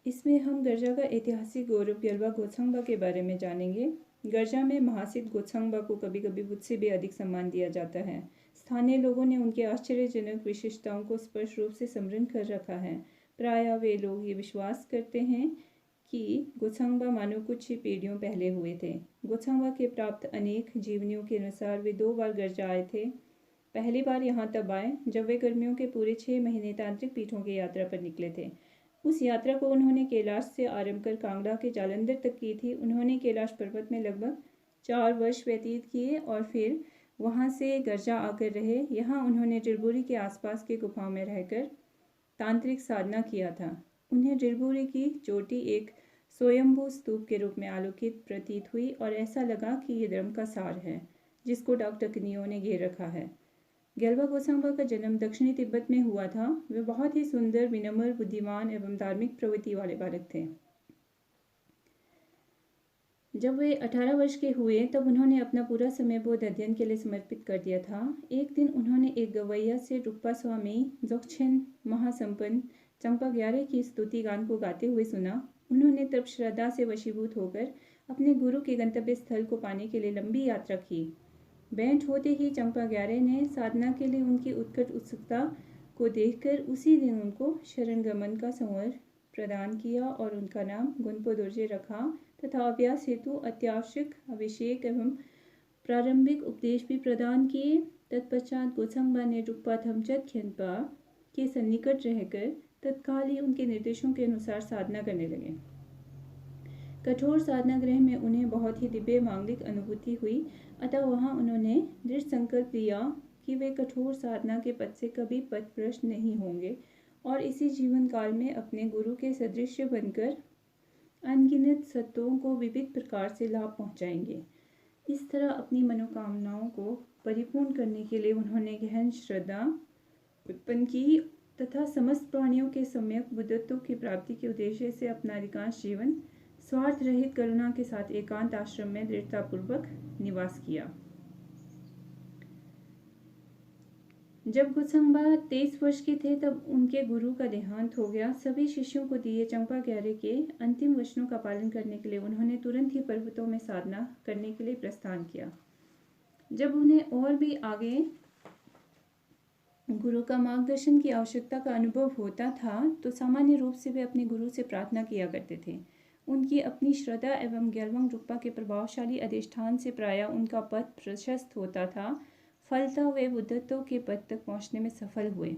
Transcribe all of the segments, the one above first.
इसमें हम गर्जा का ऐतिहासिक गौरव ग्यल्बा गोत्सांगबा के बारे में जानेंगे। गर्जा में महासिद्ध गोत्सांगबा को कभी कभी बुद्ध से भी अधिक सम्मान दिया जाता है। स्थानीय लोगों ने उनके आश्चर्यजनक विशेषताओं को स्पष्ट रूप से समृद्ध कर रखा है। प्रायः वे लोग ये विश्वास करते हैं कि गोत्सांगबा मानो कुछ ही पीढ़ियों पहले हुए थे। गोत्सांगबा के प्राप्त अनेक जीवनियों के अनुसार वे 2 बार गर्जा आए थे। पहली बार यहाँ तब आए जब वे गर्मियों के पूरे 6 महीने तांत्रिक पीठों की यात्रा पर निकले थे। उस यात्रा को उन्होंने कैलाश से आरंभ कर कांगड़ा के जालंधर तक की थी। उन्होंने कैलाश पर्वत में लगभग 4 वर्ष व्यतीत किए और फिर वहाँ से गर्जा आकर रहे। यहाँ उन्होंने ड्रिलबुरी के आसपास के गुफाओं में रहकर तांत्रिक साधना किया था। उन्हें ड्रिलबुरी की चोटी एक स्वयंभू स्तूप के रूप में आलोकित प्रतीत हुई और ऐसा लगा कि ये धर्म का सार है जिसको डॉक्टरकनियों ने घेर रखा है। ग्यल्बा गोत्सांगबा का जन्म दक्षिणी तिब्बत में हुआ था। वे बहुत ही सुंदर, विनम्र, बुद्धिमान एवं धार्मिक प्रवृत्ति वाले बालक थे। जब वे 18 वर्ष के हुए तब उन्होंने अपना पूरा समय बौद्ध अध्ययन के लिए समर्पित कर दिया था। एक दिन उन्होंने एक गवैया से रुक्पा स्वामी जोगछेन महासंपन्न चंपा ग्यारे की स्तुति गान को गाते हुए सुना। उन्होंने तब श्रद्धा से वशीभूत होकर अपने गुरु के गंतव्य स्थल को पाने के लिए लंबी यात्रा की। भेंट होते ही चंपा ग्यारे ने साधना के लिए उनकी उत्कट उत्सुकता को देखकर उसी दिन उनको शरणगमन का संवर प्रदान किया और उनका नाम गुनपो दोर्जे रखा तथा अभ्यास हेतु अत्यावश्यक अभिषेक एवं प्रारंभिक उपदेश भी प्रदान किए। तत्पश्चात गोत्सांगबा ने रुक्पा थमचद खेनपा के सन्निकट रहकर तत्काल ही उनके निर्देशों के अनुसार साधना करने लगे। कठोर साधना गृह में उन्हें बहुत ही दिव्य मांगलिक अनुभूति हुई, अतः वहाँ उन्होंने दृढ़ संकल्प लिया कि वे कठोर साधना के पथ से कभी पथभ्रष्ट नहीं होंगे और इसी जीवन काल में अपने गुरु के सदृश बनकर अनगिनत सत्वों को विविध प्रकार से लाभ पहुँचाएंगे। इस तरह अपनी मनोकामनाओं को परिपूर्ण करने के लिए उन्होंने गहन श्रद्धा उत्पन्न की तथा समस्त प्राणियों के सम्यक बुद्धत्व की प्राप्ति के उद्देश्य से अपना अधिकांश जीवन स्वार्थ रहित करुणा के साथ एकांत आश्रम में दृढ़तापूर्वक निवास किया। जब गोत्सांगबा 23 वर्ष के थे तब उनके गुरु का देहांत हो गया। सभी शिष्यों को दिए चंपा ग्यारे के अंतिम वचनों का पालन करने के लिए उन्होंने तुरंत ही पर्वतों में साधना करने के लिए प्रस्थान किया। जब उन्हें और भी आगे गुरु का मार्गदर्शन की आवश्यकता का अनुभव होता था तो सामान्य रूप से वे अपने गुरु से प्रार्थना किया करते थे। उनकी अपनी श्रद्धा एवं ग्यल्वांग रुक्पा के प्रभावशाली अधिष्ठान से प्रायः उनका पथ प्रशस्त होता था। फलतः वे बुद्धत्व के पद तक पहुंचने में सफल हुए।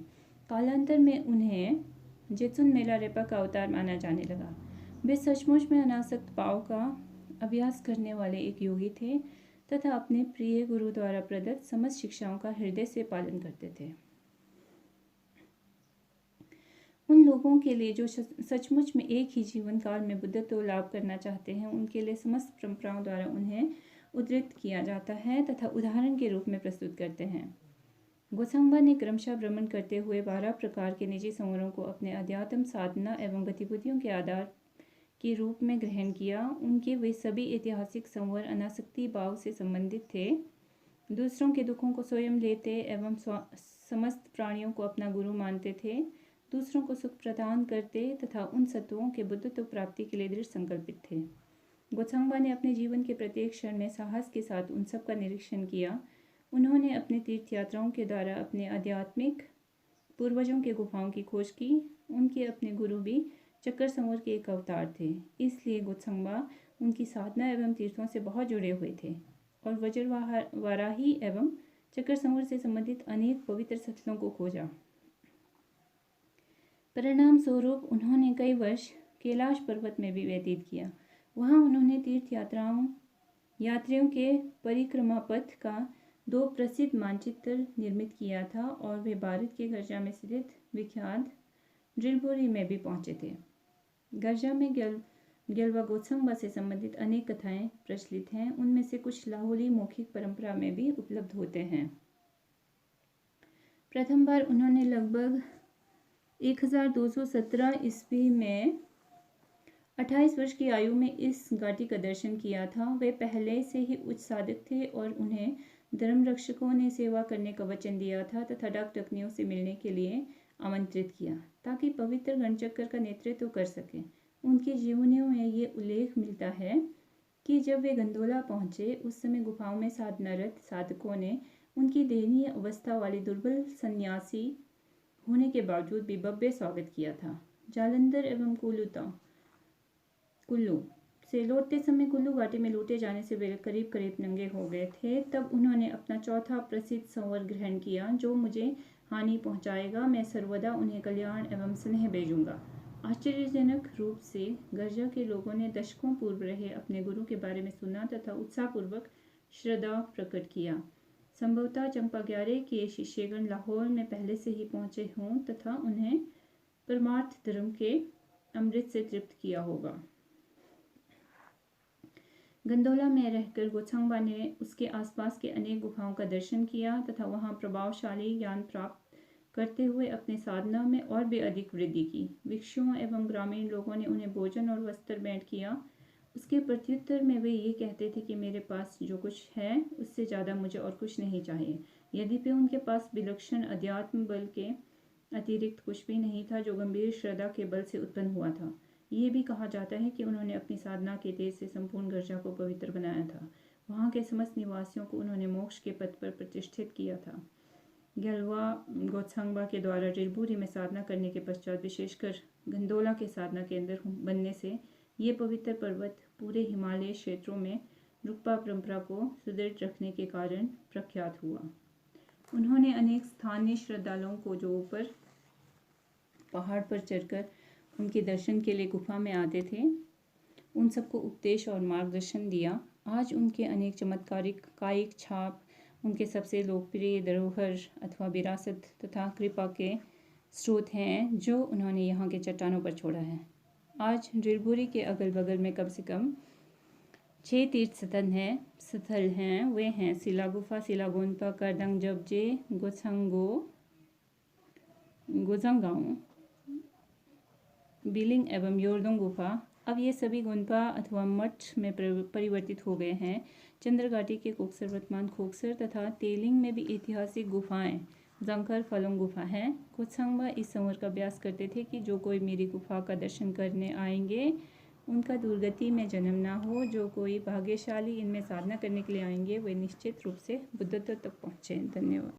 कालांतर में उन्हें जेत्सुन मेला रेपा का अवतार माना जाने लगा। वे सचमुच में अनासक्त भाव का अभ्यास करने वाले एक योगी थे तथा अपने प्रिय गुरु द्वारा प्रदत्त समस्त शिक्षाओं का हृदय से पालन करते थे। उन लोगों के लिए जो सचमुच में एक ही जीवन काल में बुद्धत्व लाभ करना चाहते हैं, उनके लिए समस्त परंपराओं द्वारा उन्हें उद्धृत किया जाता है तथा उदाहरण के रूप में प्रस्तुत करते हैं। गोत्सांगबा ने क्रमशः भ्रमण करते हुए 12 प्रकार के निजी संवरों को अपने अध्यात्म साधना एवं गतिविधियों के आधार के रूप में ग्रहण किया। उनके वे सभी ऐतिहासिक संवर अनासक्ति भाव से संबंधित थे, दूसरों के दुखों को स्वयं लेते एवं समस्त प्राणियों को अपना गुरु मानते थे, दूसरों को सुख प्रदान करते तथा उन सत्वों के बुद्धत्व प्राप्ति के लिए दृढ़ संकल्पित थे। गोत्सांगबा ने अपने जीवन के प्रत्येक क्षण में साहस के साथ उन सब का निरीक्षण किया। उन्होंने अपने तीर्थ यात्राओं के द्वारा अपने आध्यात्मिक पूर्वजों के गुफाओं की खोज की। उनके अपने गुरु भी चक्कर संवर के एक अवतार थे, इसलिए गोत्सांगबा उनकी साधना एवं तीर्थों से बहुत जुड़े हुए थे और वज्रवाराही एवं चक्कर संवर से संबंधित अनेक पवित्र स्थलों को खोजा। परिणाम स्वरूप उन्होंने कई वर्ष कैलाश पर्वत में भी व्यतीत किया। वहाँ उन्होंने तीर्थ यात्रियों के परिक्रमा पथ का 2 प्रसिद्ध मानचित्र निर्मित किया था और वे भारत के गर्जा में स्थित विख्यात ड्रिलबुरी में भी पहुँचे थे। गर्जा में ग्यल्बा गोत्सांगबा से संबंधित अनेक कथाएं प्रचलित हैं। उनमें से कुछ लाहौली मौखिक परंपरा में भी उपलब्ध होते हैं। प्रथम बार उन्होंने लगभग 1217 ईस्वी में 28 वर्ष की आयु में इस घाटी का दर्शन किया था। वे पहले से ही उच्च साधक थे और उन्हें धर्म रक्षकों ने सेवा करने का वचन दिया था तथा डाकटकनियों से मिलने के लिए आमंत्रित किया ताकि पवित्र गणचक्कर का नेतृत्व कर सकें। उनके जीवनियों में ये उल्लेख मिलता है कि जब वे गंडोला पहुंचे उस समय गुफाओं में साधनारत साधकों ने उनकी दयनीय अवस्था वाली दुर्बल सन्यासी होने के बावजूद भी भव्य स्वागत किया था। जालंधर एवं कुल्लू से लौटते समय कुल्लू घाटी में लूटे जाने से वे करीब करीब नंगे हो गए थे। तब उन्होंने अपना चौथा प्रसिद्ध संवर ग्रहण किया, जो मुझे हानि पहुंचाएगा मैं सर्वदा उन्हें कल्याण एवं स्नेह भेजूंगा। आश्चर्यजनक रूप से गर्जा के लोगों ने दशकों पूर्व रहे अपने गुरु के बारे में सुना तथा उत्साहपूर्वक श्रद्धा प्रकट किया। संभवतः चंपाग्यारे के शिष्यगण लाहौर में पहले से ही पहुंचे हों तथा उन्हें परमार्थ धर्म के अमृत से तृप्त किया होगा। गंडोला में रहकर गोत्सांगबा ने उसके आसपास के अनेक गुफाओं का दर्शन किया तथा वहां प्रभावशाली ज्ञान प्राप्त करते हुए अपने साधना में और भी अधिक वृद्धि की। भिक्षुओं एवं ग्रामीण लोगों ने उन्हें भोजन और वस्त्र भेंट किया। उसके प्रत्युत्तर में वे ये कहते थे कि मेरे पास जो कुछ है उससे ज़्यादा मुझे और कुछ नहीं चाहिए। यद्यपि उनके पास विलक्षण अध्यात्म बल के अतिरिक्त कुछ भी नहीं था जो गंभीर श्रद्धा के बल से उत्पन्न हुआ था। ये भी कहा जाता है कि उन्होंने अपनी साधना के तेज से संपूर्ण गर्जा को पवित्र बनाया था। वहाँ के समस्त निवासियों को उन्होंने मोक्ष के पथ पर प्रतिष्ठित किया था। गलवा गोत्सांगबा के द्वारा रिलबुरी में साधना करने के पश्चात विशेषकर गंडोला के साधना केंद्र बनने से ये पवित्र पर्वत पूरे हिमालय क्षेत्रों में रुक्पा परंपरा को सुदृढ़ रखने के कारण प्रख्यात हुआ। उन्होंने अनेक स्थानीय श्रद्धालुओं को जो ऊपर पहाड़ पर चढ़कर उनके दर्शन के लिए गुफा में आते थे उन सबको उपदेश और मार्गदर्शन दिया। आज उनके अनेक चमत्कारिक कायिक छाप उनके सबसे लोकप्रिय धरोहर अथवा विरासत तथा कृपा के स्रोत हैं जो उन्होंने यहाँ के चट्टानों पर छोड़ा है। आज रिलबुरी के अगल बगल में कम से कम 6 तीर्थ स्थल हैं। वे हैं सिला गुफा, सिला गोनपा, करदंग जबजे, गोजंगांव, बिलिंग एवं योरदोंग गुफा। अब ये सभी गोनपा अथवा मठ में परिवर्तित हो गए हैं। चंद्रघाटी के कोकसर वर्तमान खोकसर तथा तेलिंग में भी ऐतिहासिक गुफाएं जंकर फलोंग गुफा है। गोत्सांगबा इस संवर का अभ्यास करते थे कि जो कोई मेरी गुफा का दर्शन करने आएंगे उनका दुर्गति में जन्म ना हो। जो कोई भाग्यशाली इनमें साधना करने के लिए आएंगे वे निश्चित रूप से बुद्धत्व तक पहुँचे। धन्यवाद।